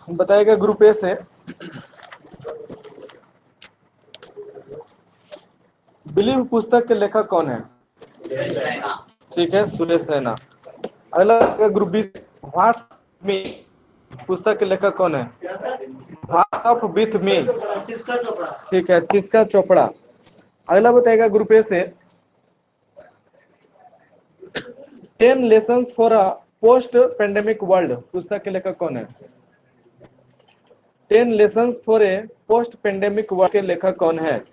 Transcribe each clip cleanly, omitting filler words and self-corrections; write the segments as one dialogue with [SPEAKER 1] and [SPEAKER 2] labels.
[SPEAKER 1] बताएगा group A से believe पुस्तक के लेखक कौन है? ठीक है, सुरेश रैना। अगला ग्रुप बी, व्हाट्स मी पुस्तक के लेखक कौन है? व्हाट ऑफ विथ मी, ठीक है, तिस्का चोपड़ा। अगला बताएगा ग्रुप ए से 10 lessons for a post pandemic world पुस्तक के लेखक कौन है? 10 lessons for a post pandemic world के लेखक कौन है?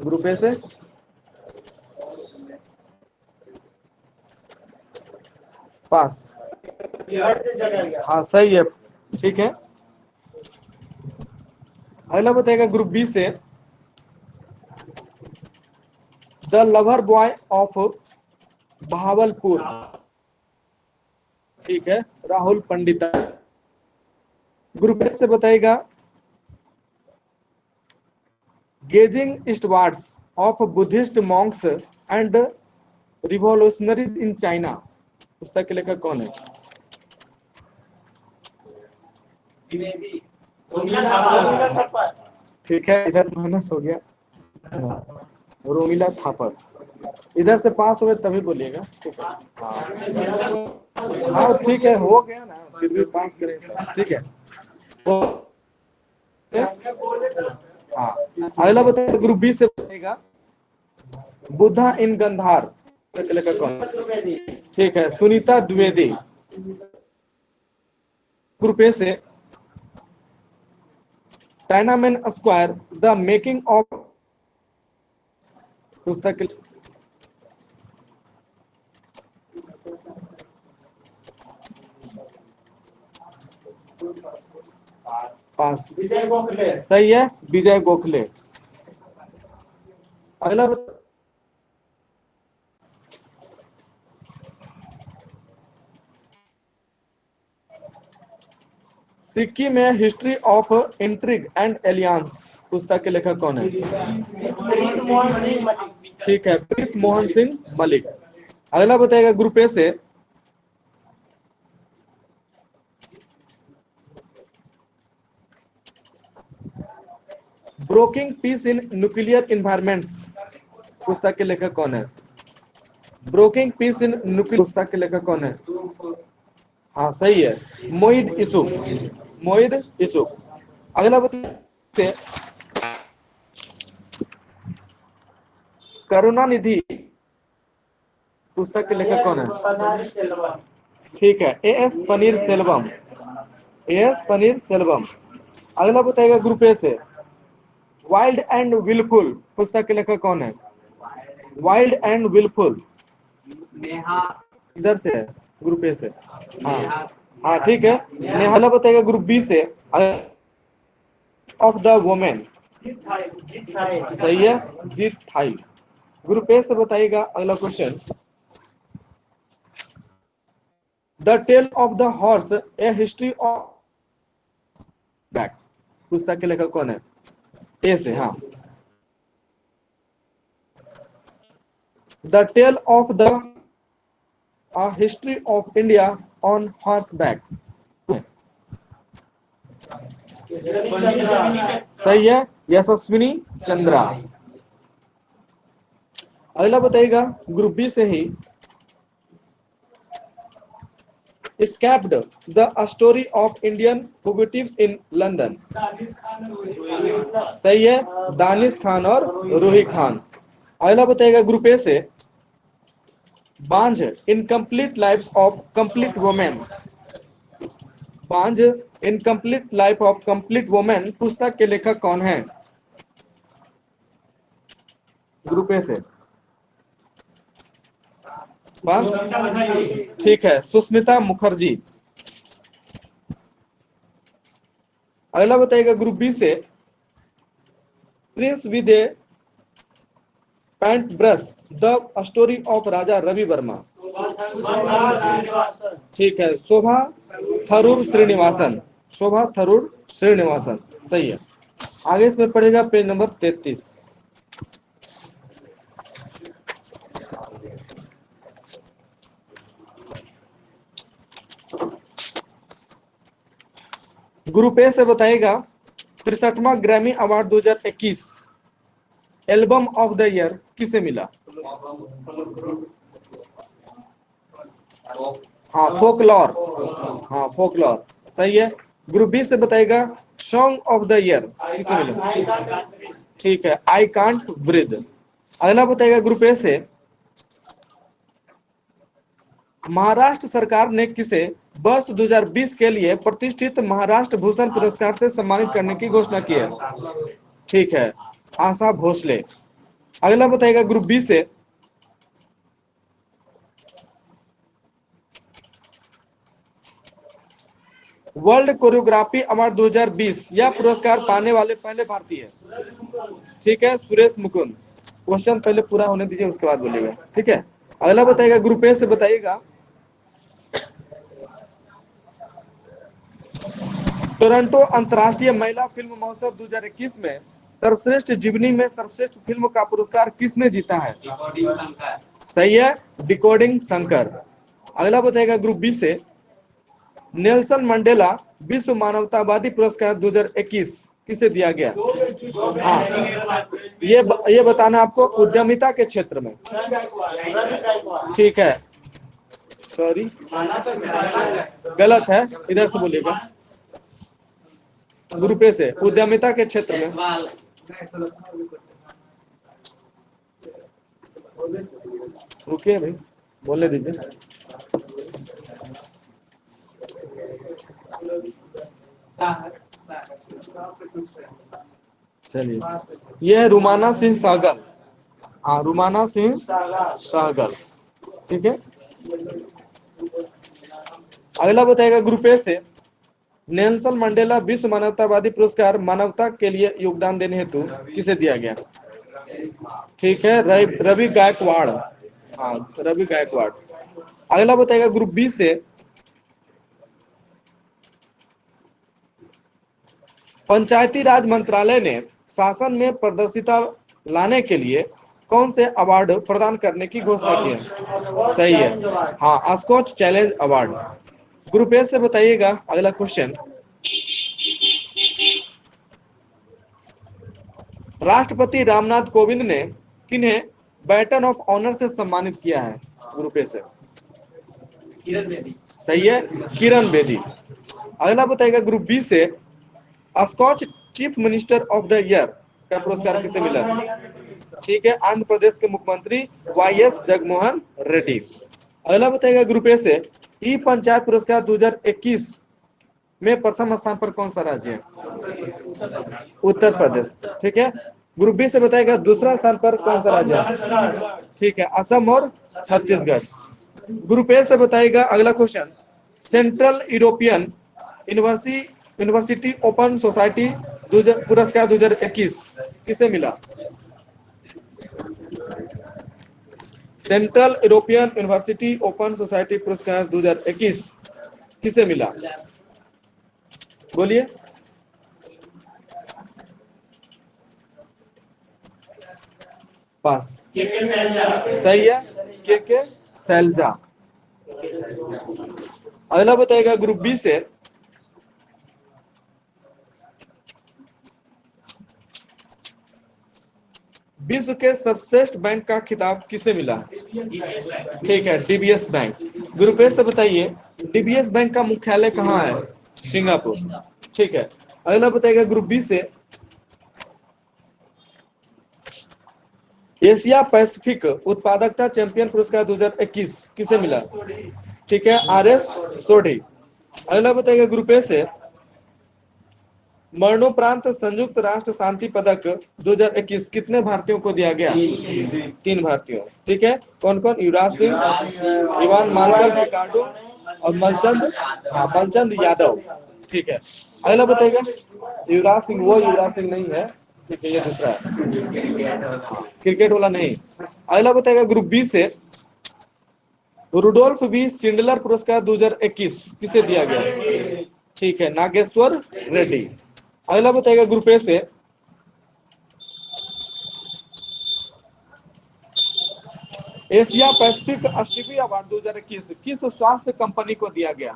[SPEAKER 1] ग्रुप ए से पास, हाँ सही है, ठीक है। अगला बताएगा ग्रुप बी से the lover boy of Bahawalpur, ठीक है, राहुल पंडिता। ग्रुप ए से बताएगा gazing eastwards of Buddhist monks and revolutionaries in China पुस्तक के लेखक कौन है? ठीक है, इधर माइनस हो गया, रोमिला थापर। इधर से पास हुए तभी बोलिएगा, ठीक है। हाँ ठीक है, हो गया ना, फिर भी पास करेंगे, ठीक है। हाँ, अगला बताइए ग्रुप बी से बताएगा बुद्धा इन गंधार लेखक कौन? ठीक है, सुनीता द्विवेदी। ग्रुप ए से टाइनामेन स्क्वायर द मेकिंग ऑफ पुस्तक पास, सही है, विजय गोखले। अगला सिक्किम में history of intrigue and aliens पुस्तक के लेखक कौन है? ठीक है, प्रीत मोहन सिंह मलिक। अगला बताएगा ग्रुप ए से broking piece in nuclear environments पुस्तक के लेखक कौन है? ब्रोकिंग पीस इन न्यूक्लियर पुस्तक के लेखक कौन है? हाँ सही है, मोहिद यूसुफ, मोहिद यूसुफ। अगला बताइए करुणानिधि पुस्तक के लेखक कौन है? ठीक है, एएस पनीर सेल्वम, एएस पनीर सेल्वम। अगला बताएगा ग्रुप ए से वाइल्ड एंड विलफुल पुस्तक के लेखक कौन है? वाइल्ड एंड विलफुल, इधर से है, ग्रुप ए से। हाँ हाँ ठीक है। नेहाला बताएगा ग्रुप बी से ऑफ द वुमेन, सही है, जीत थाई। ग्रुप ए से बताइएगा अगला question the tale of the horse a history of back पुस्तक के लेखक कौन है? ए से, हाँ, the tale of the history of India on horse back, सही है, यशस्विनी चंद्रा। अगला बताइएगा ग्रुप बी से ही escaped the story of Indian fugitives in London, सही है, दानिश खान और रूही खान। अगला बताइएगा ग्रुप ए से बांझ incomplete life of complete women, बांझ incomplete life of complete women पुस्तक के लेखक कौन है? ग्रुप ए से बस, ठीक है, सुस्मिता मुखर्जी। अगला बताइएगा ग्रुप बी से prince with a paint brush the story of Raja Ravi Varma, ठीक है, शोभा थरूर श्रीनिवासन, शोभा थरूर श्रीनिवासन, सही है। आगे इसमें पढ़ेगा पेज नंबर 33। ग्रुप ए से बताइएगा 63वां Grammy award 2021 album of the year किसे मिला? हाँ फोकलॉर, हाँ फोकलॉर सही है। ग्रुप बी से बताइएगा सॉन्ग ऑफ द ईयर किसे मिला? ठीक है, आई कांट ब्रीथ। अगला बताइएगा ग्रुप ए से महाराष्ट्र सरकार ने किसे वर्ष 2020 के लिए प्रतिष्ठित महाराष्ट्र भूषण पुरस्कार से सम्मानित करने की घोषणा की है? ठीक है, आशा भोसले। अगला बताइएगा ग्रुप बी से वर्ल्ड कोरियोग्राफी अवार्ड 2020 यह पुरस्कार पाने वाले पहले भारतीय, ठीक है, सुरेश मुकुंद। क्वेश्चन पहले पूरा होने दीजिए उसके बाद बोलिएगा, ठीक है। अगला बताइएगा ग्रुप ए से बताइएगा टोरंटो अंतर्राष्ट्रीय महिला फिल्म महोत्सव 2021 में सर्वश्रेष्ठ जीवनी में सर्वश्रेष्ठ फिल्म का पुरस्कार किसने जीता है? सही है, डिकोडिंग शंकर। अगला बताइएगा ग्रुप बी से नेल्सन मंडेला विश्व मानवतावादी पुरस्कार 2021 किसे दिया गया? हाँ ये बताना आपको उद्यमिता के क्षेत्र में, ठीक है। सॉरी गलत है, इधर से बोलिएगा। ग्रुप ए से उद्यमिता के क्षेत्र में, रुकिए भाई बोलने दीजिए। चलिए, यह है रुमाना सिंह सहगल। हाँ रुमाना सिंह सहगल, ठीक है। अगला बताएगा ग्रुप ए से नेल्सन मंडेला विश्व मानवतावादी पुरस्कार मानवता के लिए योगदान देने हेतु किसे दिया गया? ठीक है, रवि गायकवाड़। हाँ रवि गायकवाड़। अगला बताएगा ग्रुप बी से पंचायती राज मंत्रालय ने शासन में पारदर्शिता लाने के लिए कौन से अवार्ड प्रदान करने की घोषणा की है? सही है, हाँ Skoch challenge award. Group A से बताइएगा अगला क्वेश्चन, राष्ट्रपति रामनाथ कोविंद ने किन्हें बैटन ऑफ ऑनर से सम्मानित किया है? ग्रुप ए से किरण बेदी, सही है, किरण बेदी। अगला बताइएगा ग्रुप बी से Skoch chief minister of the year का पुरस्कार किसे मिला? ठीक है, आंध्र प्रदेश के मुख्यमंत्री वाईएस जगनमोहन रेड्डी। अगला बताइएगा ग्रुप ए से ई पंचायत पुरस्कार 2021 में प्रथम स्थान पर कौन सा राज्य है? उत्तर प्रदेश, ठीक है। ग्रुप बी से बताइएगा दूसरा स्थान पर कौन सा राज्य है? ठीक है, असम और छत्तीसगढ़। ग्रुप ए से बताइएगा अगला question, central European university open society पुरस्कार 2021 किसे मिला? Central European university open society पुरस्कार 2021 किसे मिला? बोलिए। पास, सही है, के सैलजा। अगला बताइएगा ग्रुप बी से विश्व के सर्वश्रेष्ठ बैंक का खिताब किसे मिला? ठीक है, डीबीएस बैंक। ग्रुप ए से बताइए डीबीएस बैंक का मुख्यालय कहाँ है? सिंगापुर, ठीक है। अगला बताइएगा ग्रुप बी से एशिया पैसिफिक उत्पादकता चैंपियन पुरस्कार 2021 किसे मिला? ठीक है, आरएस सोढ़ी। अगला बताइएगा ग्रुप ए से मरणोपरांत संयुक्त राष्ट्र शांति पदक 2021 कितने भारतीयों को दिया गया? 3 भारतीयों, ठीक है। कौन कौन? युवराज सिंह, इवान मार्कल रिकार्डो और मलचंद यादव, ठीक है। अगला बताइएगा युवराज सिंह, वो युवराज सिंह नहीं है, ठीक है, ये दूसरा है, क्रिकेट वाला नहीं। अगला बताइएगा ग्रुप बी से रुडोल्फ बी शिंडलर पुरस्कार 2021 किसे दिया गया? ठीक है, नागेश्वर रेड्डी। अगला बताएगा ग्रुप ए से एशिया पैसिफिक स्टीवी अवार्ड 2021 किस स्वास्थ्य कंपनी को दिया गया?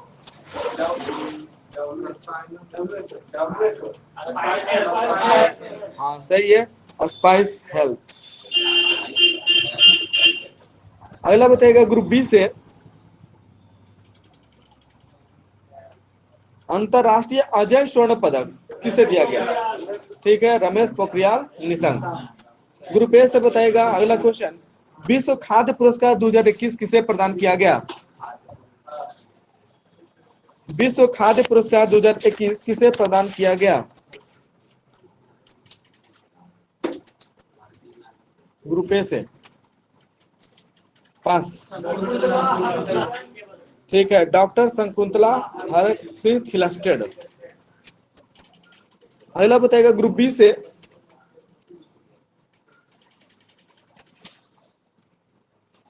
[SPEAKER 1] हाँ सही है, स्पाइस हेल्थ। अगला बताएगा ग्रुप बी से अंतरराष्ट्रीय अजय स्वर्ण पदक किसे दिया गया? ठीक है, रमेश पोखरियाल निशंक। ग्रुप ए से बताएगा अगला क्वेश्चन, विश्व खाद्य पुरस्कार 2021 किसे प्रदान किया गया? विश्व खाद्य पुरस्कार 2021 किसे प्रदान किया गया? ग्रुप ए से पास। ठीक है, डॉक्टर शकुंतला हरक सिंह खिलस्टेड। अगला बताएगा ग्रुप बी से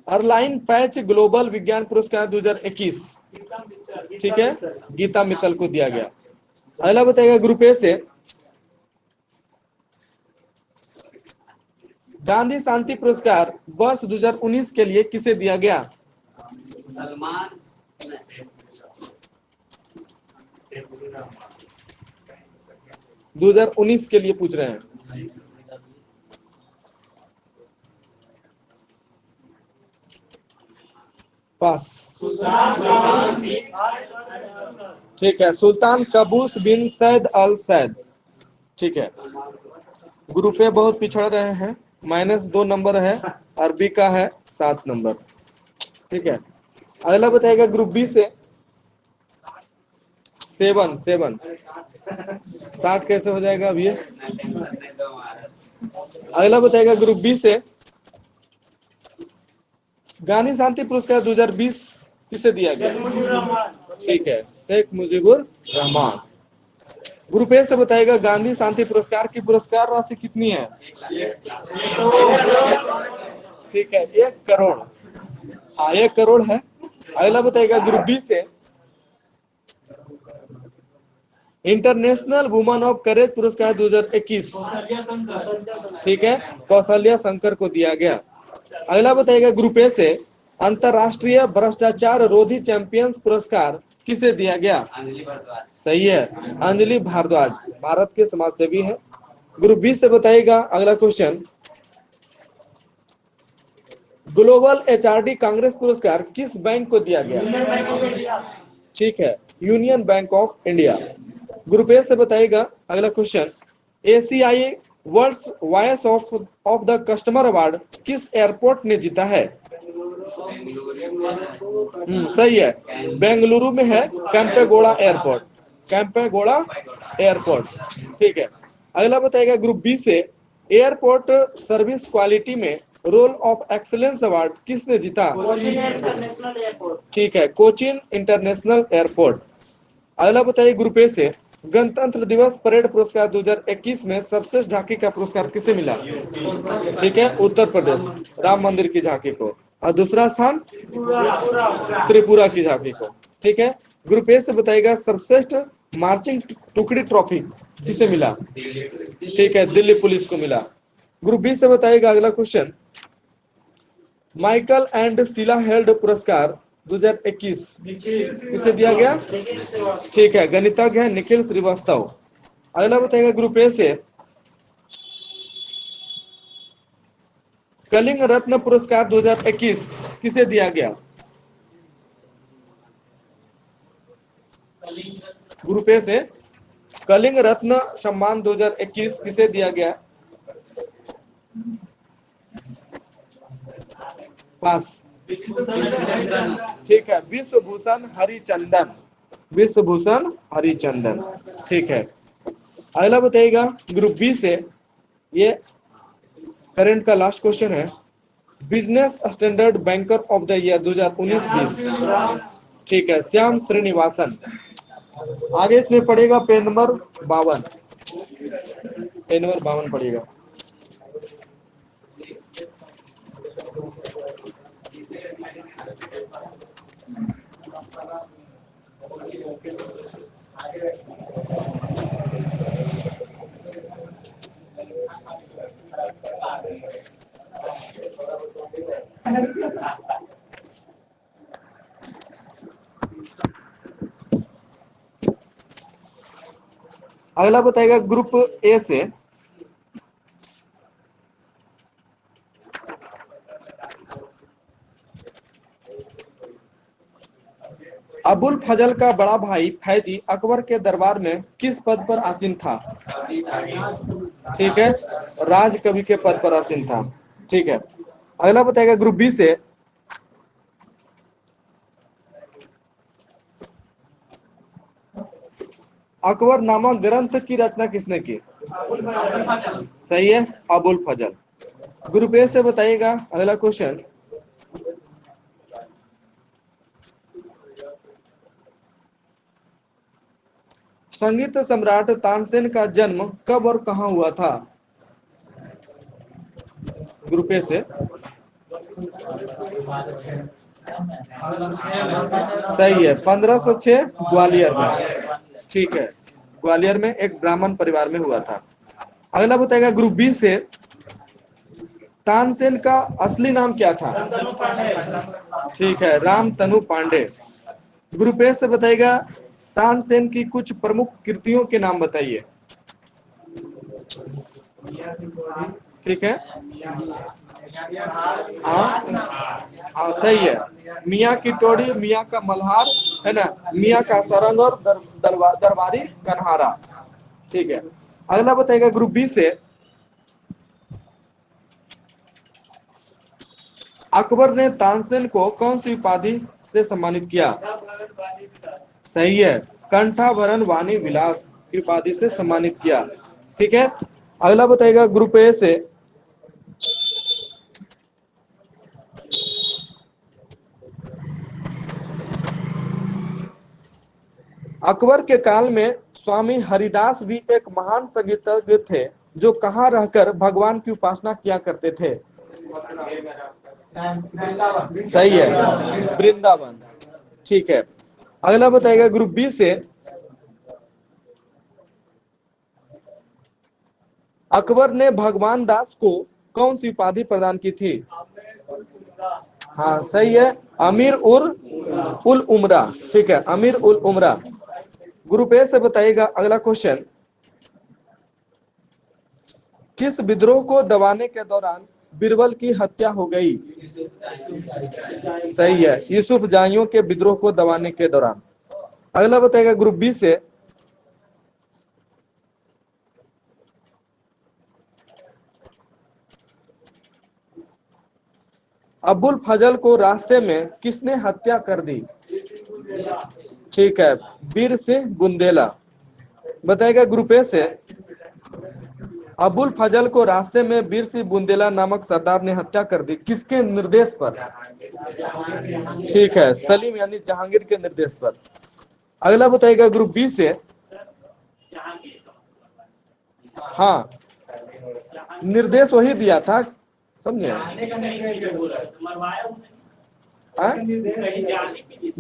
[SPEAKER 1] अर्लाइन पैच ग्लोबल विज्ञान पुरस्कार 2021 ठीक है गीता मित्तल को दिया गया। अगला बताएगा ग्रुप ए से गांधी शांति पुरस्कार वर्ष 2019 के लिए किसे दिया गया?
[SPEAKER 2] सलमान
[SPEAKER 1] 2019 के लिए पूछ रहे हैं। पास। ठीक है, सुल्तान कबूस बिन सैद अल सैद। ठीक है, ग्रुप ए बहुत पिछड़ रहे हैं, -2 नंबर है, अरबी का है 7 नंबर। ठीक है, अगला बताएगा ग्रुप बी से 7 60 कैसे हो जाएगा अभी? अगला बताएगा ग्रुप बी से गांधी शांति पुरस्कार 2020 किसे दिया गया? ठीक है, शेख मुजीबुर रहमान। ग्रुप ए से बताएगा गांधी शांति पुरस्कार की पुरस्कार राशि कितनी है? ठीक है, 1 करोड़। हाँ 1 करोड़ है। अगला बताएगा ग्रुप बी से इंटरनेशनल वुमन ऑफ करेज पुरस्कार 2021 ठीक है कौशल्या शंकर को दिया गया। अगला बताएगा ग्रुप ए से अंतरराष्ट्रीय भ्रष्टाचार रोधी चैंपियंस पुरस्कार किसे दिया गया?
[SPEAKER 2] अंजलि भारद्वाज।
[SPEAKER 1] सही है, अंजलि भारद्वाज भारत के समाज सेवी है। ग्रुप बी से बताइएगा अगला क्वेश्चन, ग्लोबल एचआरडी कांग्रेस पुरस्कार किस बैंक को दिया गया? ठीक है, union bank of India. Group A से बताइएगा अगला question, ACI world voice of the customer award किस एयरपोर्ट ने जीता है? सही है, बेंगलुरु में है कैंपेगौड़ा एयरपोर्ट, कैंपेगौड़ा एयरपोर्ट। ठीक है, अगला बताएगा ग्रुप बी से एयरपोर्ट सर्विस क्वालिटी में रोल ऑफ एक्सीलेंस अवार्ड किसने जीता? ठीक है, कोचीन इंटरनेशनल एयरपोर्ट। अगला बताइए ग्रुप ए से गणतंत्र दिवस परेड पुरस्कार 2021 में सर्वश्रेष्ठ झांकी का पुरस्कार किसे मिला? ठीक है, उत्तर प्रदेश राम मंदिर की झांकी को, और दूसरा स्थान त्रिपुरा की झांकी को। ठीक है, ग्रुप ए से बताएगा सर्वश्रेष्ठ मार्चिंग टुकड़ी ट्रॉफी किसे मिला? ठीक है, दिल्ली पुलिस को मिला। ग्रुप बी से बताएगा अगला question, Michael and Sheila Held पुरस्कार 2021 किसे दिया गया? ठीक है, गणितज्ञ है निखिल श्रीवास्तव। अगला बताएगा ग्रुप ए से कलिंग रत्न पुरस्कार 2021 किसे दिया गया? ग्रुप ए से कलिंग रत्न सम्मान 2021 किसे दिया गया? पास। ठीक है, विश्वभूषण हरिचंदन, विश्वभूषण हरिचंदन। ठीक है, अगला बताइएगा ग्रुप बी से, ये करंट का लास्ट क्वेश्चन है, business standard banker of the year 2019-20। ठीक है, श्याम श्रीनिवासन। आगे इसमें पड़ेगा पेन नंबर 52, पेन नंबर 52 पड़ेगा। अगला बताएगा ग्रुप ए से अबुल फजल का बड़ा भाई फैजी अकबर के दरबार में किस पद पर आसीन था? ठीक है, राज कवि के पद पर आसीन था। ठीक है, अगला बताएगा ग्रुप बी से अकबर नामक ग्रंथ की रचना किसने की? सही है, अबुल फजल। ग्रुप ए से बताइएगा अगला क्वेश्चन, संगीत सम्राट तानसेन का जन्म कब और कहां हुआ था? ग्रुप ए से सही है, 1506 ग्वालियर में। ठीक है, ग्वालियर में एक ब्राह्मण परिवार में हुआ था। अगला बताएगा ग्रुप बी से तानसेन का असली नाम क्या था? ठीक है, रामतनु पांडे। ग्रुप ए से बताइएगा तानसेन की कुछ प्रमुख कृतियों के नाम बताइए। ठीक है, हाँ हाँ सही है, मियाँ की टोड़ी, मियाँ का मल्हार, है ना, मियाँ का सरंग और दरबारी कन्हारा। ठीक है, अगला बताइएगा ग्रुप बी से अकबर ने तानसेन को कौन सी उपाधि से सम्मानित किया? सही है, कंठाभरण वाणी विलास की उपाधि से सम्मानित किया। ठीक है, अगला बताइएगा ग्रुप ए से अकबर के काल में स्वामी हरिदास भी एक महान संगीतज्ञ थे जो कहाँ रहकर भगवान की उपासना किया करते थे? सही है, वृंदावन। ठीक है, अगला बताइएगा ग्रुप बी से अकबर ने भगवान दास को कौन सी उपाधि प्रदान की थी? हाँ सही है, अमीर उल उमरा। ठीक है, अमीर उल उमरा। ग्रुप ए से बताइएगा अगला क्वेश्चन, किस विद्रोह को दबाने के दौरान बीरबल की हत्या हो गई? सही है, यूसुफ जाइयों के विद्रोह को दबाने के दौरान। अगला बताइएगा ग्रुप बी से अबुल फजल को रास्ते में किसने हत्या कर दी? ठीक है, वीर सिंह बुंदेला। बताएगा ग्रुप ए से अबुल फजल को रास्ते में वीर सिंह बुंदेला नामक सरदार ने हत्या कर दी, किसके निर्देश पर? ठीक है, सलीम यानी जहांगीर के निर्देश पर। अगला बताइएगा ग्रुप बी से हाँ, निर्देश वही दिया था, समझे?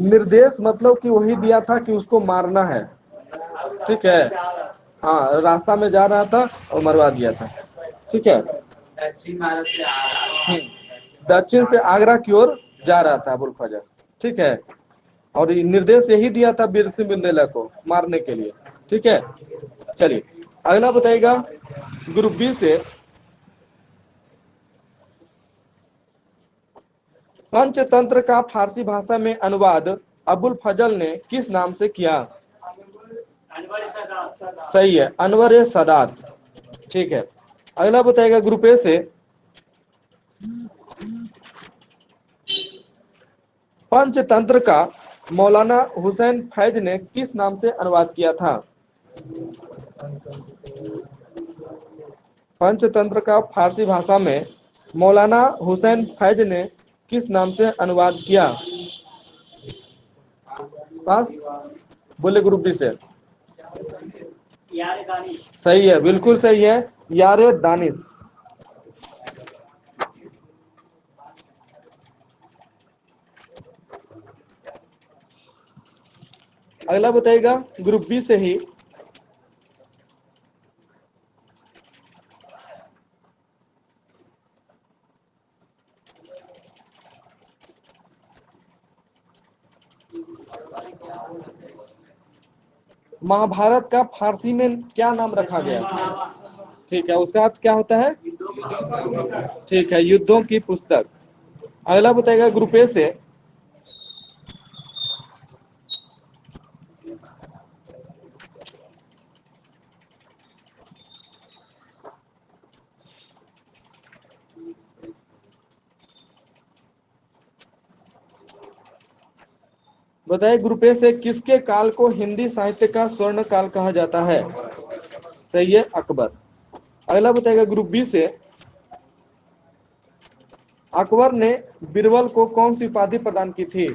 [SPEAKER 1] निर्देश मतलब कि वही दिया था कि उसको मारना है। ठीक है, हाँ, रास्ता में जा रहा था और मरवा दिया था। ठीक है,
[SPEAKER 2] दक्षिण भारत से आ रहा है।
[SPEAKER 1] दक्षिण से आगरा की ओर जा रहा था अबुल फजल। ठीक है, और निर्देश यही दिया था वीर सिंह बुंदेला को मारने के लिए। ठीक है, चलिए अगला बताइएगा ग्रुप बी से पंचतंत्र का फारसी भाषा में अनुवाद अबुल फजल ने किस नाम से किया? सही है, अनवर ए सादात। ठीक है, अगला बताइएगा ग्रुप ए से पंचतंत्र का मौलाना हुसैन फैज ने किस नाम से अनुवाद किया था? पंचतंत्र का फारसी भाषा में मौलाना हुसैन फैज ने किस नाम से अनुवाद किया? पास बोले ग्रुप बी से सही है, बिल्कुल सही है, यारे दानिश। अगला बताइएगा ग्रुप बी से ही महाभारत का फारसी में क्या नाम रखा गया? ठीक है, उसका अर्थ क्या होता है? ठीक है, युद्धों की पुस्तक। अगला बताएगा ग्रुप ए से, बताइए ग्रुप ए से किसके काल को हिंदी साहित्य का स्वर्ण काल कहा जाता है? सही है, अकबर। अगला बताएगा ग्रुप बी से, अकबर ने बीरबल को कौन सी उपाधि प्रदान की थी?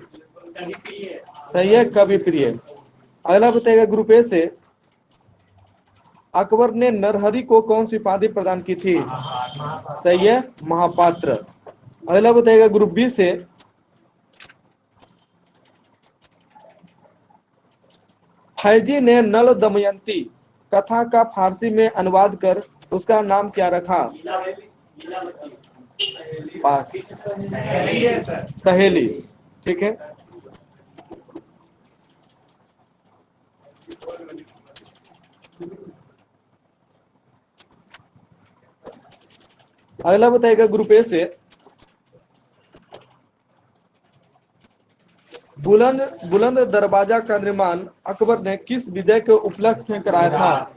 [SPEAKER 1] सही है, कवि प्रिय। अगला बताएगा ग्रुप ए से, अकबर ने नरहरि को कौन सी उपाधि प्रदान की थी? सही है, महापात्र। अगला बताएगा ग्रुप बी से, फैजी ने नल दमयंती कथा का फारसी में अनुवाद कर उसका नाम क्या रखा? पास, सहेली। ठीक है, अगला बताएगा ग्रुप ए से, बुलंद बुलंद दरवाजा का निर्माण अकबर ने किस विजय के उपलक्ष्य में कराया था?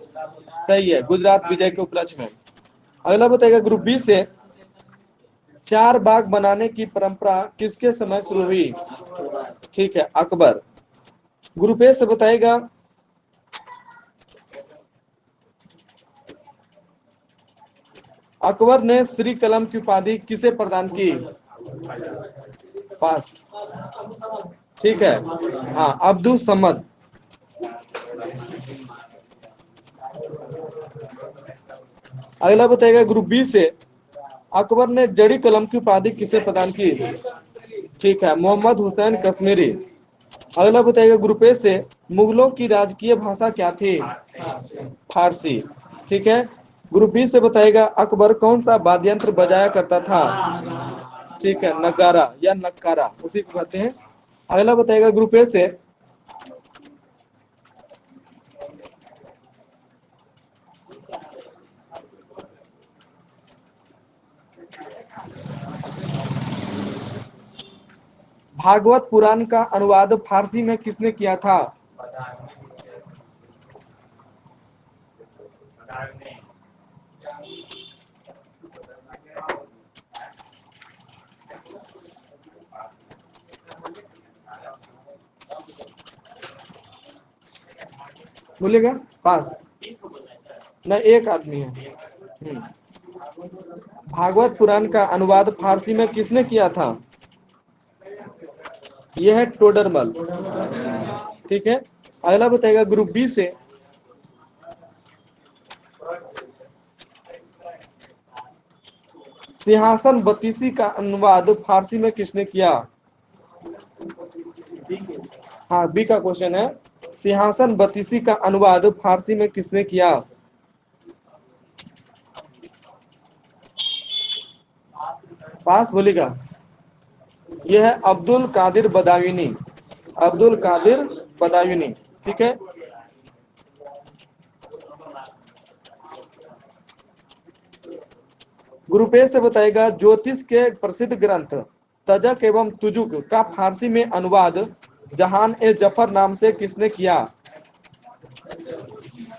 [SPEAKER 1] सही है, गुजरात विजय के उपलक्ष्य में। अगला बताएगा ग्रुप बी से, चार बाग बनाने की परंपरा किसके समय शुरू हुई? ठीक है, अकबर। ग्रुप ए से बताएगा, अकबर ने श्री कलम की उपाधि किसे प्रदान की? पास, ठीक है, हाँ, अब्दुल समद। अगला बताएगा ग्रुप बी से, अकबर ने जड़ी कलम की उपाधि किसे प्रदान की? ठीक है, मोहम्मद हुसैन कश्मीरी। अगला बताएगा ग्रुप ए से, मुगलों की राजकीय भाषा क्या थी? फारसी। ठीक है, ग्रुप बी से बताएगा, अकबर कौन सा वाद्य यंत्र बजाया करता था? ठीक है, नगारा या नक्कारा, उसी को कहते हैं। अगला बताएगा ग्रुप ए से, भागवत पुराण का अनुवाद फारसी में किसने किया था? बोलेगा पास, न एक आदमी है। भागवत पुराण का अनुवाद फारसी में किसने किया था? यह है टोडरमल। ठीक है, अगला बताएगा ग्रुप बी से, सिंहासन बत्तीसी का अनुवाद फारसी में किसने किया? हाँ, बी का क्वेश्चन है, सिंहासन बत्तीसी का अनुवाद फारसी में किसने किया? पास बोलेगा, यह है अब्दुल कादिर बदायूनी। अब्दुल कादिर बदायूनी। ठीक है, ग्रुप ए से बताएगा, ज्योतिष के प्रसिद्ध ग्रंथ तजक एवं तुजुक का फारसी में अनुवाद जहान ए जफर नाम से किसने किया?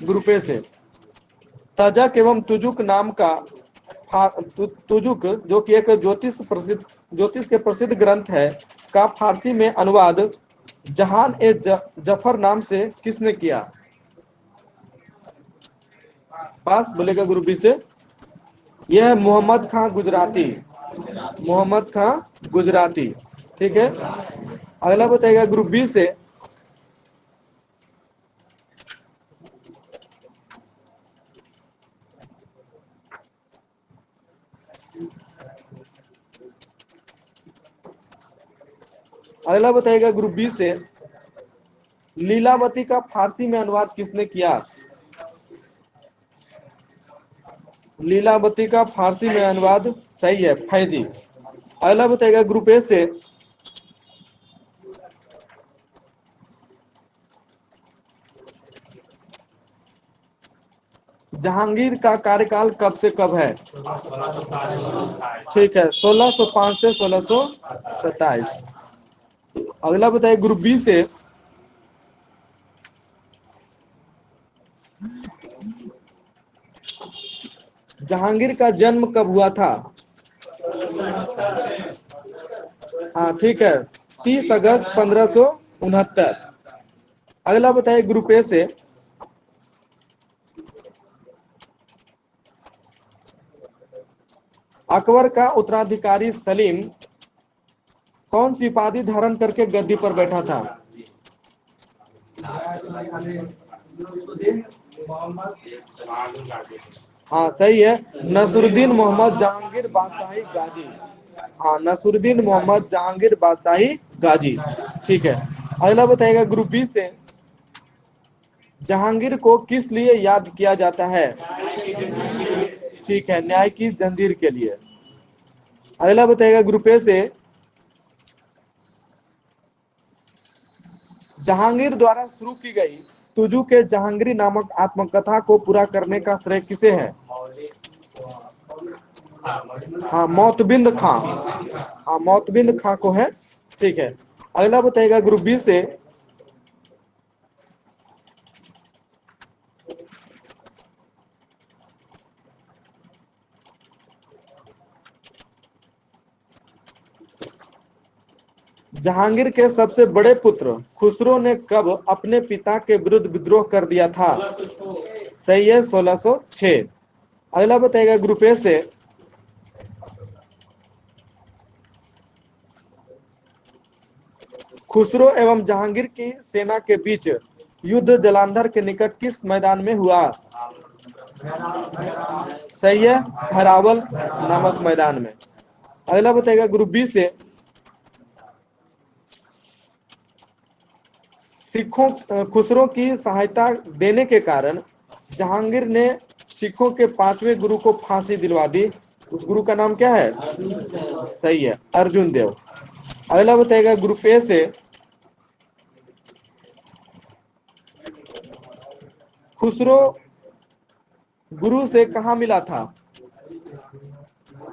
[SPEAKER 1] ग्रुप ए से, तजक एवं तुजुक नाम का तुजुक जो कि एक ज्योतिष के प्रसिद्ध ग्रंथ है का फारसी में अनुवाद जहान ए जफर नाम से किसने किया? पास बोलेगा ग्रुप बी से, यह है मोहम्मद खां गुजराती। मोहम्मद खां गुजराती। ठीक है, अगला बताएगा ग्रुप बी से, अगला बताएगा ग्रुप बी से, लीलावती का फारसी में अनुवाद किसने किया? लीलावती का फारसी में अनुवाद, सही है, फैजी। अगला बताएगा ग्रुप ए से, जहांगीर का कार्यकाल कब से कब है? ठीक है, 1605 से 1627। अगला बताइए ग्रुप बी से, जहांगीर का जन्म कब हुआ था? हाँ ठीक है, 30 अगस्त 1569। अगला बताइए ग्रुप ए से, अकबर का उत्तराधिकारी सलीम कौन सी उपाधि धारण करके गद्दी पर बैठा था? हाँ सही है, नसरुद्दीन मोहम्मद जहांगीर बादशाही गाजी। हाँ, नसरुद्दीन मोहम्मद जहांगीर बादशाही गाजी। ठीक है, अगला बताइएगा ग्रुप बी से, जहांगीर को किस लिए याद किया जाता है? ठीक है, न्याय की जंजीर के लिए। अगला बताइएगा ग्रुप ए से, जहांगीर द्वारा शुरू की गई तुजू के जहांगीरी नामक आत्मकथा को पूरा करने का श्रेय किसे है? हाँ, मौतबिंद खां। हाँ, मौतबिंद खां को है। ठीक है, अगला बताइएगा ग्रुप बी से, जहांगीर के सबसे बड़े पुत्र खुसरो ने कब अपने पिता के विरुद्ध विद्रोह कर दिया था? सही है, 1606। अगला बताइएगा ग्रुप ए से, खुसरो एवं जहांगीर की सेना के बीच युद्ध जालंधर के निकट किस मैदान में हुआ? सही है, हरावल नामक मैदान में। अगला बताइएगा ग्रुप बी से, सिखों खुसरो की सहायता देने के कारण जहांगीर ने सिखों के 5वें गुरु को फांसी दिलवा दी। उस गुरु का नाम क्या है? सही है, अर्जुन देव। अगला बताइएगा ग्रुप ए से, खुसरो गुरु से कहा मिला था?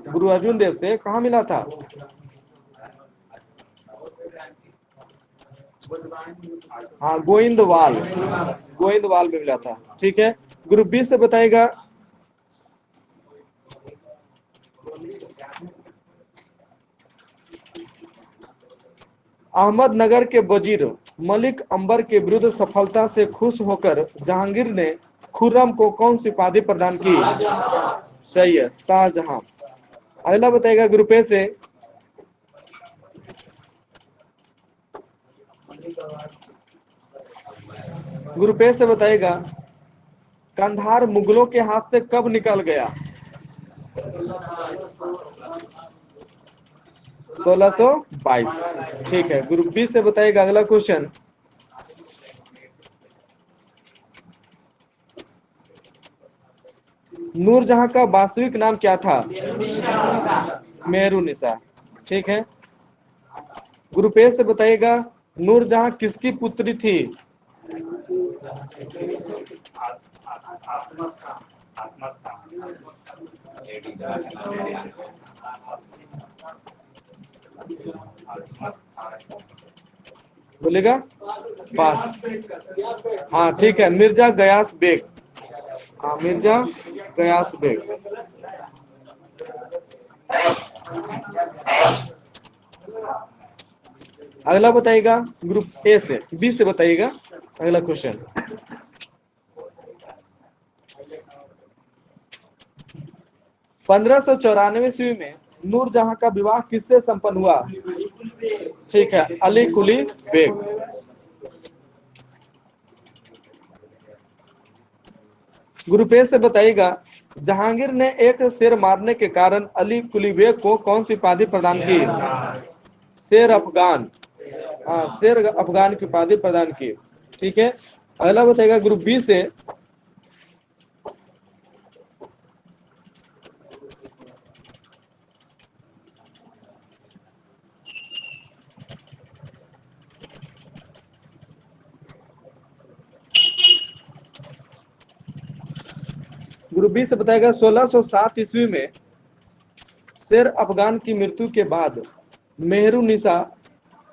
[SPEAKER 1] गुरु अर्जुन देव से कहा मिला था? हाँ, गोविंदवाल। गोविंदवाल में मिला था। ठीक है, ग्रुप बी से बताएगा, अहमदनगर के वजीर मलिक अंबर के विरुद्ध सफलता से खुश होकर जहांगीर ने खुर्रम को कौन सी उपाधि प्रदान की? सही है, शाहजहां। अगला बताएगा ग्रुप ए से, ग्रुप ए से बताएगा, कंधार मुगलों के हाथ से कब निकल गया? 1622। ठीक है, ग्रुप बी से बताइएगा अगला क्वेश्चन, नूरजहां का वास्तविक नाम क्या था? मेहरुनिसा। ठीक है, ग्रुप ए से बताइएगा, नूरजहां किसकी पुत्री थी? बोलेगा पास। हाँ ठीक है, मिर्जा गयास बेग। हाँ, मिर्जा गयास बेग। अगला बताइएगा ग्रुप ए से, बी से बताइएगा अगला क्वेश्चन, 1594 ईस्वी में नूरजहां का विवाह किससे संपन्न हुआ? ठीक है, Ali Quli bag. Group A से बताइएगा, जहांगीर ने एक शेर मारने के कारण अली कुली बेग को कौन सी उपाधि प्रदान की? शेर अफगान। हाँ, शेर अफगान की उपाधि प्रदान की। ठीक है, अगला बताइएगा ग्रुप बी से, ग्रुप बी से बताएगा 1607 ईस्वी में शेर अफगान की मृत्यु के बाद मेहरुन्निसा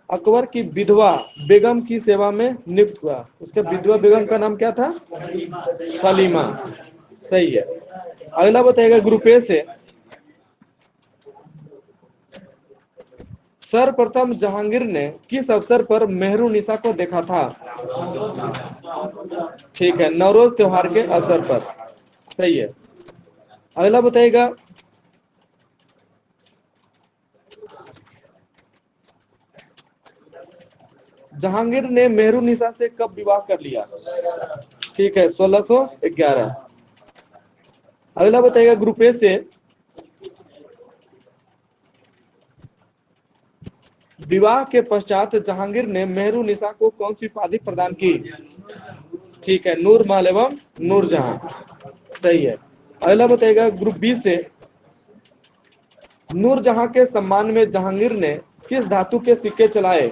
[SPEAKER 1] अकबर की विधवा बेगम की सेवा में नियुक्त हुआ। उसके विधवा बेगम का नाम क्या था? सलीमा। सही है। अगला बताएगा ग्रुप ए से सर्वप्रथम जहांगीर ने किस अवसर पर मेहरुन्निसा को देखा था? ठीक है, नवरोज त्योहार के अवसर पर। सही है। अगला बताइएगा जहांगीर ने मेहरुन्निसा से कब विवाह कर लिया? ठीक है, 1611। अगला बताइएगा ग्रुप ए से विवाह के पश्चात जहांगीर ने मेहरुन्निसा को कौन सी उपाधि प्रदान की? ठीक है, नूर महल एवं नूरजहां। सही है। अगला बताइएगा ग्रुप बी से नूरजहां के सम्मान में जहांगीर ने किस धातु के सिक्के चलाए?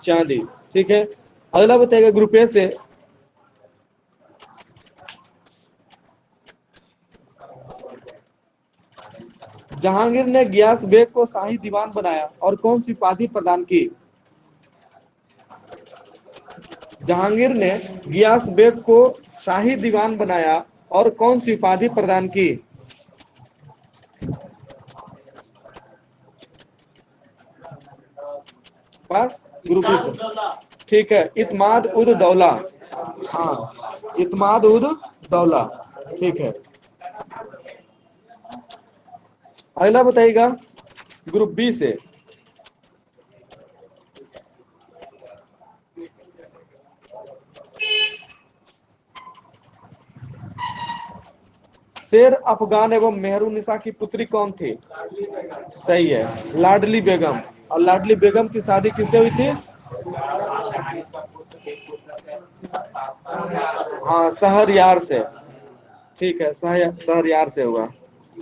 [SPEAKER 1] चांदी। ठीक है। अगला बताइएगा ग्रुप ए से जहांगीर ने गियास बेग को शाही दीवान बनाया और कौन सी उपाधि प्रदान की? जहांगीर ने गियास बेग को शाही दीवान बनाया और कौन सी उपाधि प्रदान की? पास ग्रुप बी से। ठीक है, इत्माद उद दौला। हाँ, इत्माद उद दौला। ठीक है। अगला बताइएगा ग्रुप बी से शेर अफगान एवं मेहरुन्निसा की पुत्री कौन थी? सही है, लाडली बेगम। और लाडली बेगम की शादी किससे हुई थी? हाँ, शहरयार से। ठीक है, शहरयार से हुआ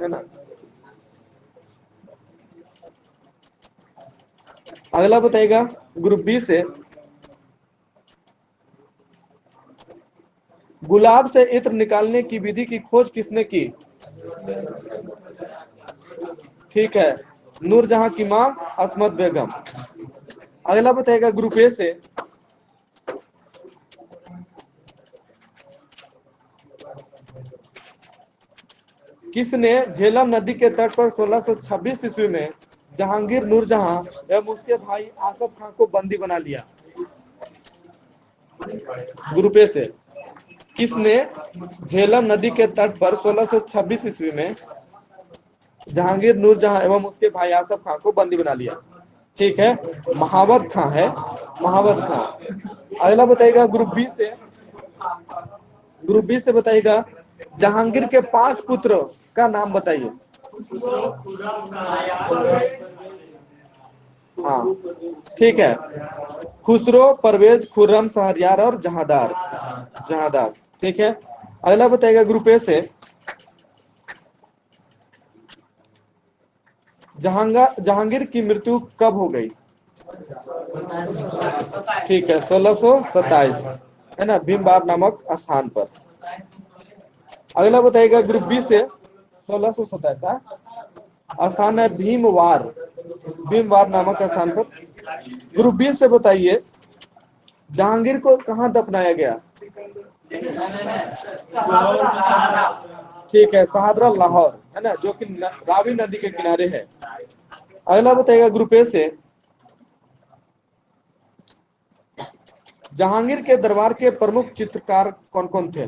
[SPEAKER 1] है ना। अगला बताइएगा ग्रुप बी से गुलाब से इत्र निकालने की विधि की खोज किसने की? ठीक है, नूरजहां की मां अस्मत बेगम। अगला बताइएगा ग्रुप ए से किसने झेलम नदी के तट पर 1626 ईस्वी में जहांगीर नूरजहां एवं उसके भाई आसफ खान को बंदी बना लिया? ग्रुप ए से किसने झेलम नदी के तट पर 1626 ईस्वी में जहांगीर नूरजहां एवं उसके भाई आसफ खान को बंदी बना लिया? ठीक है, महावत खां है, महावत खां। अगला बताइएगा ग्रुप बी से बताइएगा जहांगीर के 5 पुत्र का नाम बताइए। हाँ, ठीक है, खुसरो, परवेज, खुर्रम, शहरयार और जहांदार। जहांदार। ठीक है। अगला बताइएगा ग्रुप ए से जहांगीर की मृत्यु कब हो गई? ठीक है, 1627 है ना, भीमबार नामक स्थान पर। अगला बताइएगा ग्रुप बी से 1627 स्थान है भीमवार, भीमवार नामक स्थान पर। ग्रुप बी से बताइए जहांगीर को कहां दफनाया गया? ठीक है, शहादरा लाहौर है ना, जो कि रावी नदी के किनारे है। अगला बताइएगा ग्रुप ए से जहांगीर के दरबार के प्रमुख चित्रकार कौन कौन थे?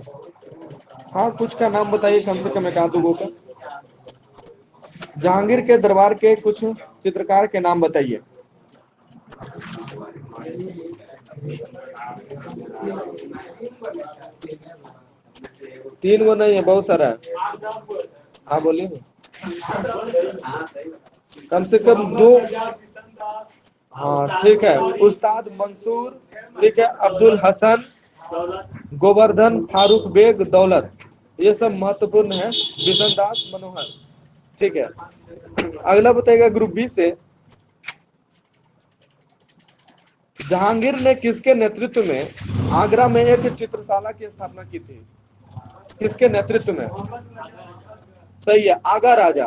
[SPEAKER 1] हाँ, कुछ का नाम बताइए, कम से कम एक आध दो का। जहांगीर के दरबार के कुछ चित्रकार के नाम बताइए। तीन वो नहीं है, बहुत सारा है। हाँ बोलिए, कम से कम दो। हाँ, ठीक है, उस्ताद मंसूर, ठीक है, अब्दुल हसन, गोवर्धन, फारूक बेग, दौलत, ये सब महत्वपूर्ण है। बिशन दास, मनोहर। ठीक है। अगला बताइएगा ग्रुप बी से जहांगीर ने किसके नेतृत्व में आगरा में एक चित्रशाला की स्थापना की थी? किसके नेतृत्व में? सही है, आगा राजा,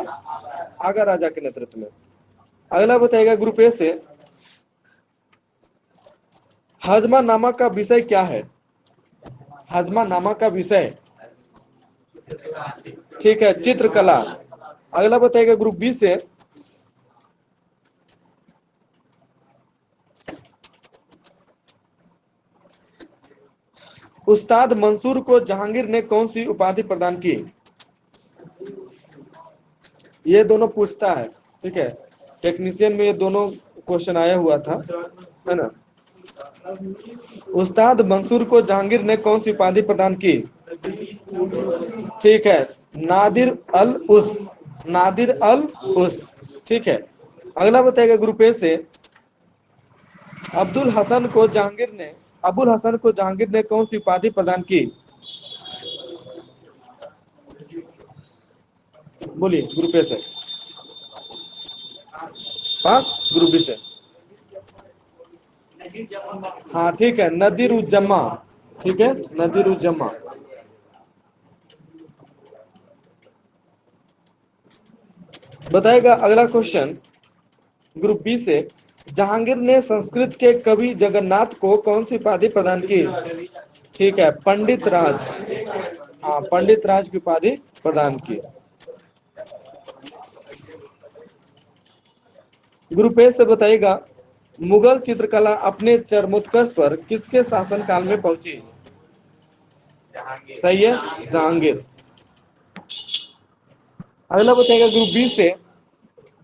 [SPEAKER 1] आगा राजा के नेतृत्व में। अगला बताइएगा ग्रुप ए से, हजमा नामा का विषय क्या है? हजमा नामा का विषय, ठीक है, चित्रकला। अगला बताइएगा ग्रुप बी से, उस्ताद मंसूर को जहांगीर ने कौन सी उपाधि प्रदान की? ये दोनों पूछता है, ठीक है, टेक्नीशियन में ये दोनों क्वेश्चन आया हुआ था, है ना। उस्ताद मंसूर को जहांगीर ने कौन सी उपाधि प्रदान की? ठीक है, नादिर अल उस, नादिर अल उस, ठीक है। अगला बताइएगा ग्रुप ए से, अब्दुल हसन को जहांगीर ने, अबुल हसन को जहांगीर ने कौन सी उपाधि प्रदान की? बोलिए ग्रुप ए से, पास। ग्रुप बी से, हाँ ठीक है, नदीर उज्जमा, ठीक है, नदीर उज्जमा। बताएगा अगला क्वेश्चन ग्रुप बी से, जहांगीर ने संस्कृत के कवि जगन्नाथ को कौन सी उपाधि प्रदान की? ठीक है, पंडित राज, हाँ पंडित राज की उपाधि प्रदान की। ग्रुप ए से बताइएगा, मुगल चित्रकला अपने चरमोत्कर्ष पर किसके शासन काल में पहुंची? सही है, जहांगीर। अगला बताइएगा ग्रुप बी से,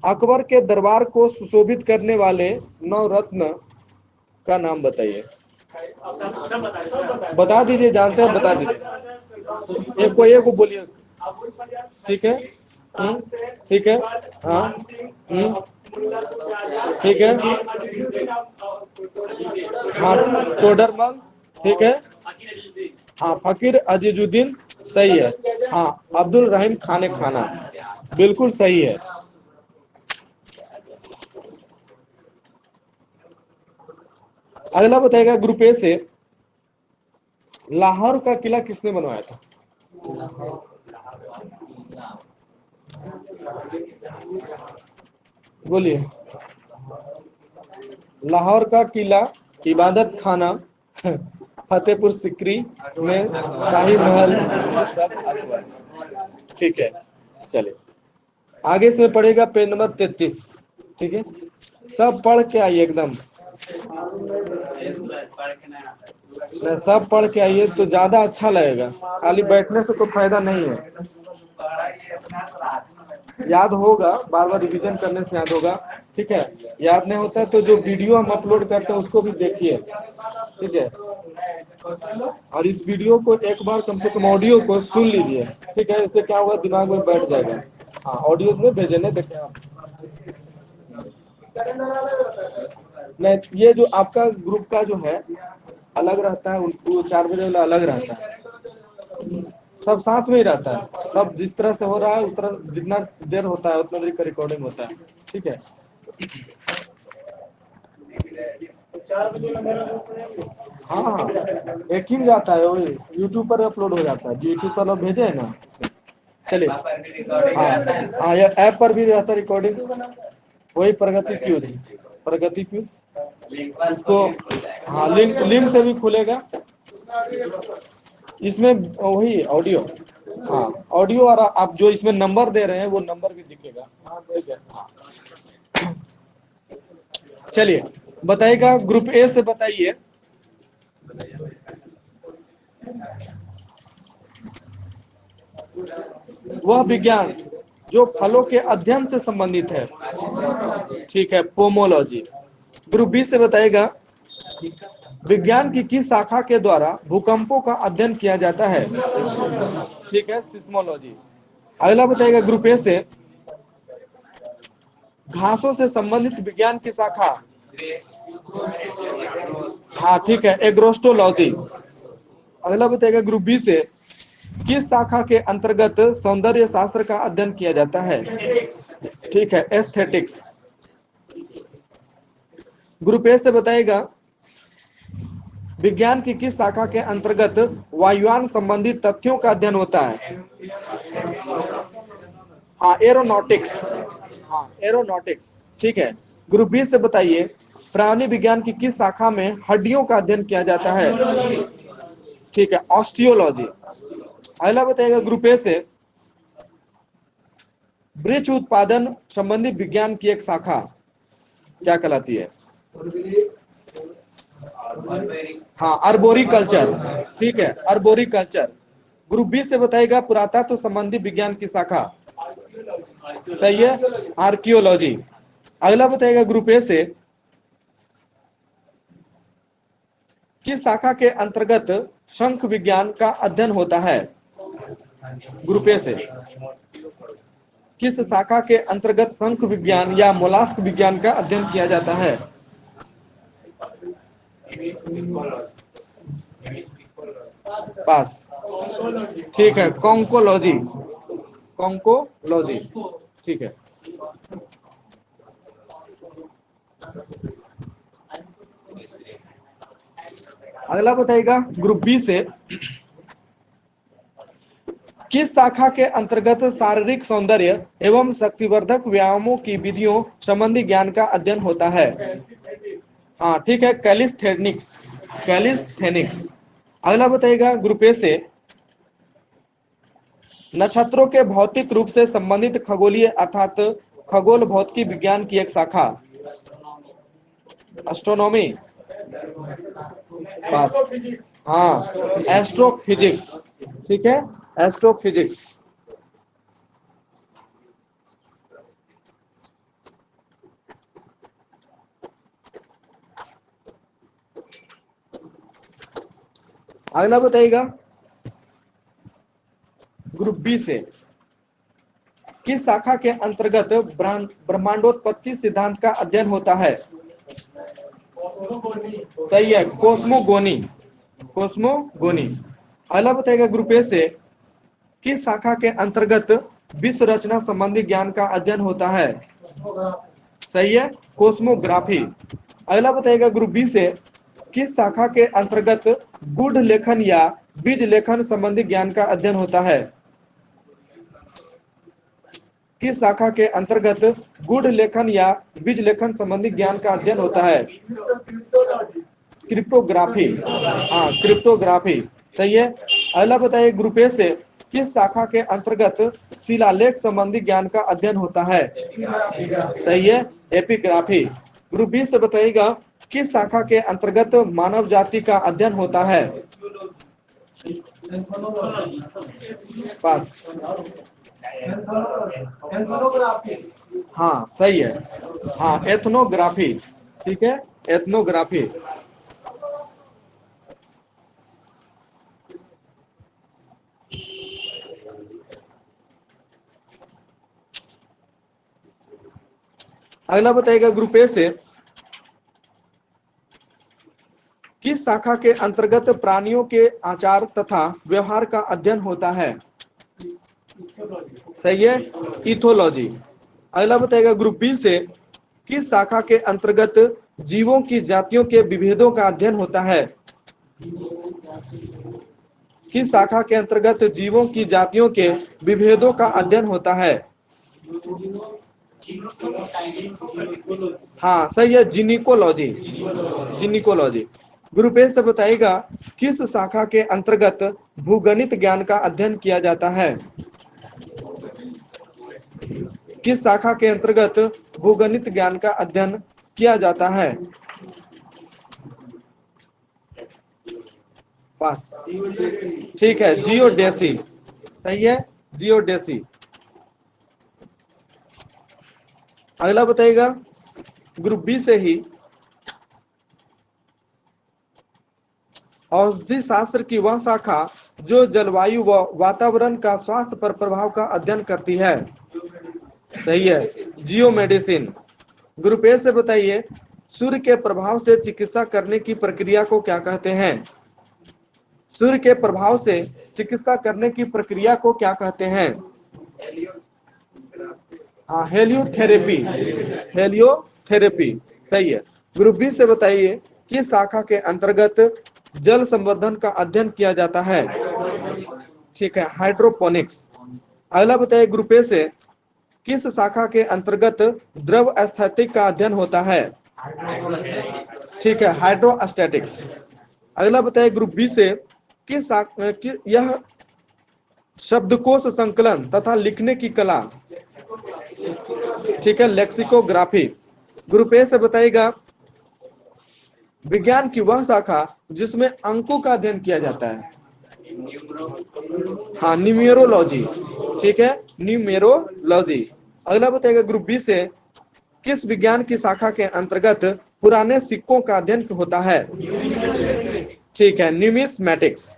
[SPEAKER 1] अकबर के दरबार को सुशोभित करने वाले नवरत्न का नाम बताइए। बता दीजिए, जानते हैं बता दीजिए, एक को बोलिए, ठीक है, ठीक है, हाँ, ठीक है, हाँ टोडरमल, ठीक है, हाँ फकीर अजीजुद्दीन, सही है, हाँ अब्दुल रहीम खाने खाना, बिल्कुल सही है। अगला बताएगा ग्रुप ए से, लाहौर का किला किसने बनवाया था? बोलिए। लाहौर का किला, इबादत खाना, फतेहपुर सिकरी में शाही महल, सब अकबर, ठीक है। चलिए आगे से पढ़ेगा पेज नंबर 33, ठीक है, सब पढ़ के आइए एकदम, सब पढ़ के आइए तो ज्यादा अच्छा लगेगा, खाली बैठने से कोई फायदा नहीं है। याद होगा, बार बार रिवीजन करने से याद होगा, ठीक है। याद नहीं होता है तो जो वीडियो हम अपलोड करते हैं उसको भी देखिए, ठीक है। और इस वीडियो को एक बार कम से कम ऑडियो को सुन लीजिए, ठीक है, इससे क्या होगा, दिमाग में बैठ जाएगा। हाँ ऑडियो में भेजने देखें आप, नहीं ये जो आपका ग्रुप का जो है अलग रहता है, उनको 4 बजे वाला अलग रहता है, सब साथ में ही रहता है, सब जिस तरह से हो रहा है उस तरह, जितना देर होता है उतना देर का रिकॉर्डिंग होता है, ठीक है। हाँ हाँ एक ही में जाता है, वही यूट्यूब पर अपलोड हो जाता है, यूट्यूब पर आप भेजे है ना। चलिए हाँ ये ऐप पर भी रहता है रिकॉर्डिंग, वही प्रगति क्यूज, प्रगति क्यूज, इसको हाँ लिंक से भी खुलेगा, इसमें वही ऑडियो, हाँ ऑडियो, और आप जो इसमें नंबर दे रहे हैं वो नंबर भी दिखेगा। चलिए बताइएगा ग्रुप ए से, बताइए वह विज्ञान जो फलों के अध्ययन से संबंधित है, ठीक है, पोमोलॉजी। ग्रुप बी से बताइएगा, विज्ञान की किस शाखा के द्वारा भूकंपों का अध्ययन किया जाता है? ठीक है, सिस्मोलॉजी। अगला बताइएगा ग्रुप ए से, घासों से संबंधित विज्ञान की शाखा, हाँ ठीक है, एग्रोस्टोलॉजी। अगला बताइएगा ग्रुप बी से, किस शाखा के अंतर्गत सौंदर्य शास्त्र का अध्ययन किया जाता है? ठीक है, एस्थेटिक्स। ग्रुप ए से बताइएगा, विज्ञान की किस शाखा के अंतर्गत वायुयान संबंधी तथ्यों का अध्ययन होता है? हाँ, एरोनॉटिक्स। हाँ, एरोनॉटिक्स। ठीक है। ग्रुप बी से बताइए, प्राणी विज्ञान की किस शाखा में हड्डियों का अध्ययन किया जाता है? ठीक है, ऑस्टियोलॉजी। अगला बताइएगा ग्रुप ए से, वृक्ष उत्पादन संबंधी विज्ञान की एक शाखा क्या कहलाती है? हाँ, अर्बोरिकल्चर। ठीक है, अर्बोरिकल्चर। ग्रुप बी से बताइएगा, पुरातत्व संबंधी विज्ञान की शाखा। सही है, आर्कियोलॉजी। अगला बताइएगा ग्रुप ए से, किस शाखा के अंतर्गत शंख विज्ञान का अध्ययन होता है? ग्रुप ए से, किस शाखा के अंतर्गत शंख विज्ञान या मोलास्क विज्ञान का अध्ययन किया जाता है? पास। ठीक है, कॉन्कोलॉजी। कॉन्कोलॉजी। ठीक है। अगला बताइएगा ग्रुप बी से, किस शाखा के अंतर्गत शारीरिक सौंदर्य एवं शक्तिवर्धक व्यायामों की विधियों संबंधी ज्ञान का अध्ययन होता है? हाँ, ठीक है, कैलिस्थेनिक्स। कैलिस्थेनिक्स। अगला बताइएगा ग्रुप ए से, नक्षत्रों के भौतिक रूप से संबंधित खगोलीय अर्थात खगोल भौतिकी विज्ञान की एक शाखा। एस्ट्रोनॉमी। पास। हाँ, एस्ट्रोफिजिक्स। ठीक है, एस्ट्रोफिजिक्स। अगला बताइएगा ग्रुप बी से, किस शाखा के अंतर्गत ब्रह्मांडोत्पत्ति सिद्धांत का अध्ययन होता है? सही है, कोस्मोगोनी। कोस्मोगोनी। अगला बताइएगा ग्रुप ए से, किस शाखा के अंतर्गत विश्व रचना संबंधी ज्ञान का अध्ययन होता है? सही है, कोस्मोग्राफी। अगला बताइएगा ग्रुप बी से, किस शाखा के अंतर्गत गूढ़ लेखन या बीज लेखन संबंधी ज्ञान का अध्ययन होता है? किस शाखा के अंतर्गत गूढ़ लेखन या बीज लेखन संबंधी ज्ञान का अध्ययन होता है? क्रिप्टोग्राफी। हाँ, क्रिप्टोग्राफी। सही है। अगला बताइए ग्रुप ए से, किस शाखा के अंतर्गत शिलालेख संबंधी ज्ञान का अध्ययन होता है? सही है, एपिग्राफी। ग्रुप बी से बताइएगा, किस शाखा के अंतर्गत मानव जाति का अध्ययन होता है? पास। हाँ, सही है। हाँ, एथनोग्राफी। ठीक है, एथनोग्राफी। अगला बताइएगा ग्रुप ए से, किस शाखा के अंतर्गत प्राणियों के आचार तथा व्यवहार का अध्ययन होता है? सही है, इथोलॉजी। अगला बताइएगा ग्रुप बी से, किस शाखा के अंतर्गत जीवों की जातियों के विभेदों का अध्ययन होता है? किस शाखा के अंतर्गत जीवों की जातियों के विभेदों का अध्ययन होता है? हाँ, सही है, जिनिकोलॉजी। जिनिकोलॉजी। ग्रुप ए से बताइएगा, किस शाखा के अंतर्गत भूगणित ज्ञान का अध्ययन किया जाता है? किस शाखा के अंतर्गत भूगणित ज्ञान का अध्ययन किया जाता है? पास। ठीक है, जियोडेसी। सही है, जियोडेसी। अगला बताइएगा ग्रुप बी से ही, औषधि शास्त्र की वह शाखा जो जलवायु व वातावरण का स्वास्थ्य पर प्रभाव का अध्ययन करती है? सही है, जियो मेडिसिन। ग्रुप ए से बताइए, सूर्य के प्रभाव से चिकित्सा करने की प्रक्रिया को क्या कहते हैं? सूर्य के प्रभाव से चिकित्सा करने की प्रक्रिया को क्या कहते हैं? हाँ, हेलियोथेरेपी। हेलियोथेरेपी। सही है। ग्रुप बी से बताइए, किस शाखा के अंतर्गत जल संवर्धन का अध्ययन किया जाता है? ठीक है, हाइड्रोपोनिक्स। अगला बताइए ग्रुप ए से किस शाखा के अंतर्गत द्रव स्थैतिक का अध्ययन होता है? ठीक है, हाइड्रोस्टैटिक्स। अगला बताइए ग्रुप बी से यह शब्दकोश संकलन तथा लिखने की कला? ठीक है, लेक्सिकोग्राफी। ग्रुप ए से बताइएगा विज्ञान की वह शाखा जिसमें अंकों का अध्ययन किया जाता है? हाँ, न्यूमेरोलॉजी। ठीक है, न्यूमेरोलॉजी। अगला बताइएगा ग्रुप बी से किस विज्ञान की शाखा के अंतर्गत पुराने सिक्कों का अध्ययन होता है? ठीक है, न्यूमिस्मैटिक्स।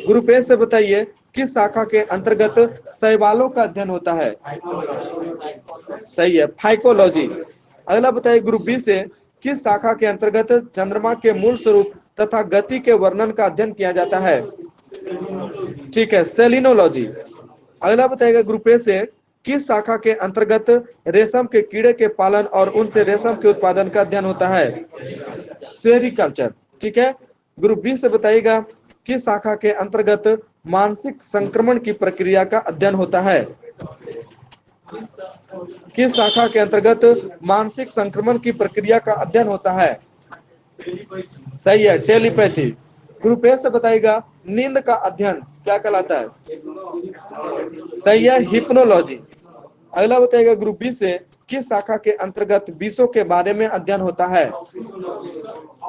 [SPEAKER 1] ग्रुप ए से बताइए किस शाखा के अंतर्गत शैवालों का अध्ययन होता है? सही है, फाइकोलॉजी। अगला बताइए ग्रुप बी से किस शाखा के अंतर्गत चंद्रमा के मूल स्वरूप तथा गति के वर्णन का अध्ययन किया जाता है? ठीक है, सेलिनोलॉजी। अगला बताइएगा ग्रुप ए से किस शाखा के अंतर्गत रेशम के कीड़े के पालन और उनसे रेशम के उत्पादन का अध्ययन होता है? सेरिकल्चर। ठीक है, ग्रुप बी से बताइएगा किस शाखा के अंतर्गत मानसिक संक्रमण की प्रक्रिया का अध्ययन होता है? किस शाखा के अंतर्गत मानसिक संक्रमण की प्रक्रिया का अध्ययन होता है? सही है, टेलीपैथी। ग्रुप ए से बताइएगा नींद का अध्ययन क्या कहलाता है? सही है, हिप्नोलॉजी। अगला बताइएगा ग्रुप बी से किस शाखा के अंतर्गत विषों के बारे में अध्ययन होता है?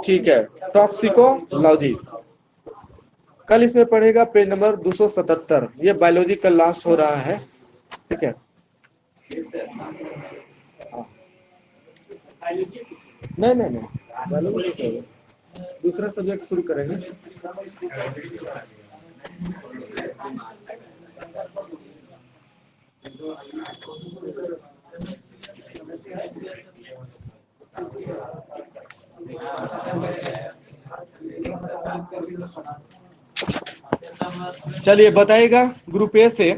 [SPEAKER 1] ठीक है, टॉक्सिकोलॉजी। कल इसमें पढ़ेगा पेज नंबर 277। ये बायोलॉजी का लास्ट हो रहा है। ठीक है, नहीं नहीं नहीं, बायोलॉजी दूसरा सब्जेक्ट शुरू करेंगे। चलिए बताइएगा ग्रुप ए से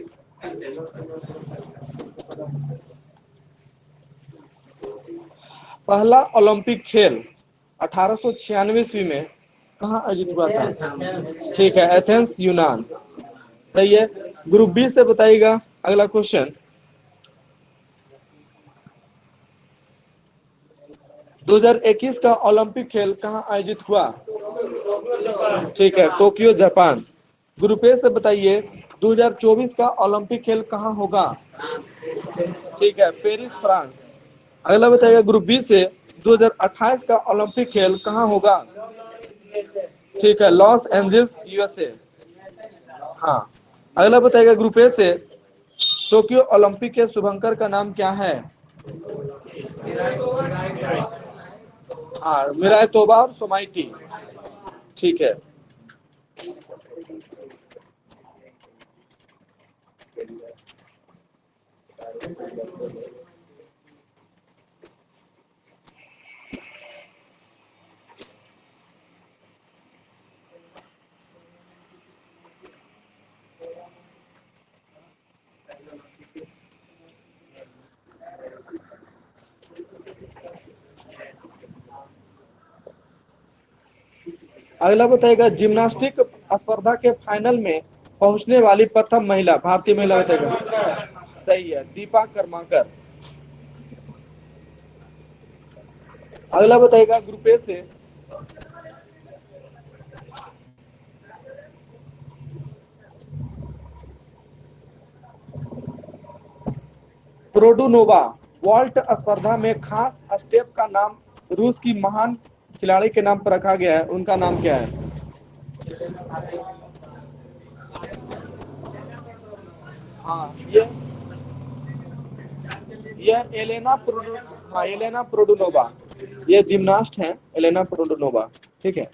[SPEAKER 1] पहला ओलंपिक खेल 1896 ईस्वी में कहाँ आयोजित हुआ था? ठीक है, एथेंस, यूनान। सही है। ग्रुप बी से बताइएगा अगला क्वेश्चन, 2021 का ओलंपिक खेल कहाँ आयोजित हुआ? ठीक है, टोक्यो, जापान। ग्रुप ए से बताइए 2024 का ओलंपिक खेल कहाँ होगा? ठीक है, पेरिस, फ्रांस। अगला बताइएगा ग्रुप बी से 2028 का ओलंपिक खेल कहाँ होगा? ठीक है, लॉस एंजल्स, यूएसए। हाँ। अगला बताइएगा ग्रुप ए से टोक्यो ओलंपिक के शुभंकर का नाम क्या है? हाँ, मिराय तोबा और सोमाइटी। ठीक है, अगला बताइएगा जिम्नास्टिक स्पर्धा के फाइनल में पहुंचने वाली प्रथम महिला, भारतीय महिला बताइएगा। सही है, दीपा कर्माकर। अगला बताइएगा ग्रुप ए से प्रोडुनोवा वॉल्ट स्पर्धा में खास स्टेप का नाम रूस की महान खिलाड़ी के नाम पर रखा गया है, उनका नाम क्या है? हाँ, ये एलेना प्रोडुनोवा, ये जिम्नास्ट है, एलेना प्रोडुनोवा। ठीक है,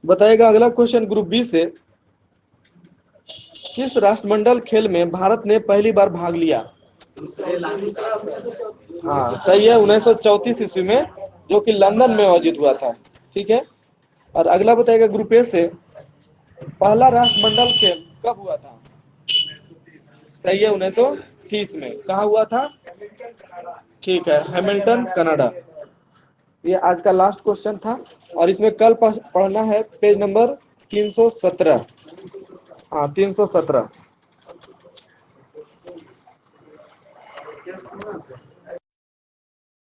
[SPEAKER 1] बताइएगा अगला क्वेश्चन ग्रुप बी से किस राष्ट्रमंडल खेल में भारत ने पहली बार भाग लिया? हाँ, सही है, 1934 ईस्वी में जो कि लंदन में आयोजित हुआ था। ठीक है, और अगला बताएगा ग्रुप ए से पहला राष्ट्रमंडल खेल कब हुआ था? सही है, 1930 में। कहाँ हुआ था? ठीक है, हैमिल्टन कनाडा। ये आज का लास्ट क्वेश्चन था और इसमें कल पढ़ना है पेज नंबर 317। हाँ 317।